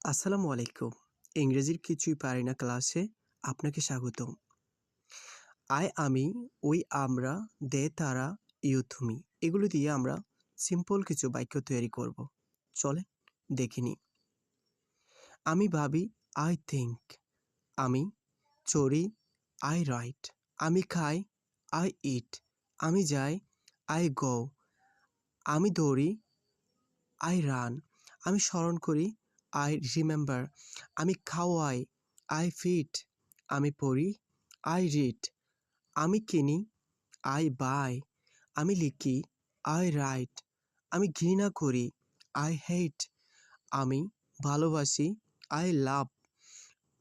আসসালামু আলাইকুম। ইংরেজির কিছুই পারি না ক্লাসে আপনাকে স্বাগতম। আমি, ওই, আমরা, দে, তারা, ইউ, তুমি এগুলো দিয়ে আমরা সিম্পল কিছু বাক্য তৈরি করব। চলেন দেখে নিই। আমি ভাবি, আই থিংক। আমি চড়ি, আই রাইড। আমি খাই, আই ইট। আমি যাই, আই গো। আমি দৌড়ি, আই রান। আমি স্মরণ করি, আই রিমেম্বার। আমি খাওয়াই, আই ফিড। আমি পড়ি, আই রিড। আমি কিনি, আই বাই। আমি লিখি, আই রাইট। আমি ঘৃণা করি, আই হেট। আমি ভালোবাসি, আই লাভ।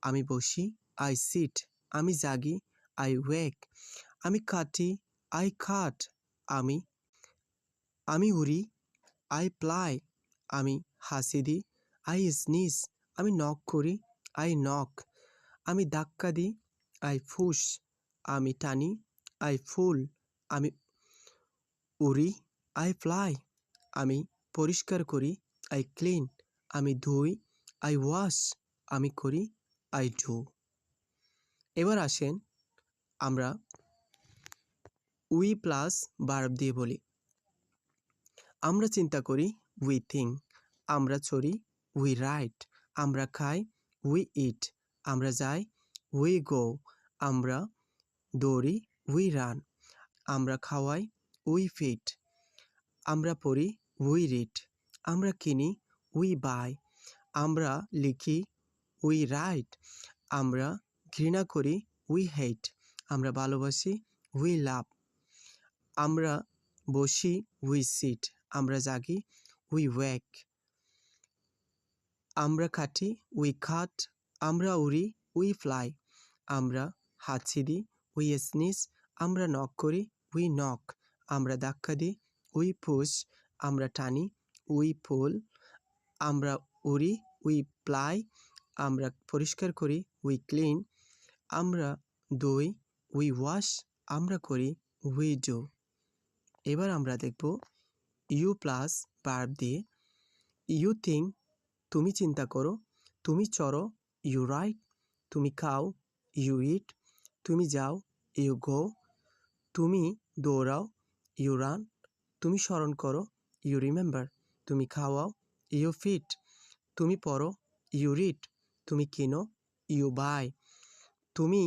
আমি বসি, আই সিট। আমি জাগি, আই ওয়েক। আমি কাটি, আই কাট। আমি আমি উড়ি, আই প্লাই। আমি হাসি দিই, আই স্নিজ। আমি নক করি, আই নক। আমি ধাক্কা দিই, আই ফুস। আমি টানি, আই ফুল। আমি উড়ি, আই ফ্লাই। আমি পরিষ্কার করি, আই ক্লিন। আমি ধুই, আই ওয়াশ। আমি করি, আই ডু। এবার আসেন আমরা উই প্লাস ভার্ব দিয়ে বলি। আমরা চিন্তা করি, উই থিঙ্ক। আমরা চড়ি, উই রাইড। আমরা খাই, উই ইট। আমরা যাই, উই গো। আমরা দৌড়ি, উই রান। আমরা খাওয়াই, উই ফিট। আমরা পড়ি, উই রিড। আমরা কিনি, উই বাই। আমরা লিখি, উই রাইট। আমরা ঘৃণা করি, উই হেট। আমরা ভালোবাসি, উই লাভ। আমরা বসি, উই সিট। আমরা জাগি, উই ওয়েক। আমরা খাটি, উই খাট। আমরা উড়ি, উই ফ্লাই। আমরা হাঁচি দিই, উই স্নিজ। আমরা নক করি, উই নক। আমরা ধাক্কা দিই, উই পুশ। আমরা টানি, উই পুল। আমরা উড়ি, উই প্লাই। আমরা পরিষ্কার করি, উই ক্লিন। আমরা ধুই, উই ওয়াশ। আমরা করি, উই ডু। এবার আমরা দেখব ইউ প্লাস ভার্ব দিয়ে। ইউ থিঙ্ক, তুমি চিন্তা করো। তুমি চড়ো, ইউ রাইড। তুমি খাও, ইউ ইট। তুমি যাও, ইউ গো। তুমি দৌড়াও, ইউ রান। তুমি স্মরণ করো, ইউ রিমেম্বার। তুমি খাওয়াও, ইউ ফিট। তুমি পড়ো, ইউ রিড। তুমি কিনো, ইউ বাই। তুমি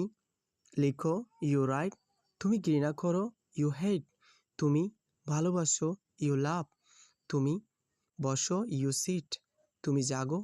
লিখো, ইউ রাইট। তুমি ঘৃণা করো, ইউ হেট। তুমি ভালোবাসো, ইউ লাভ। তুমি বসো, ইউ সিট। তুমি জাগো,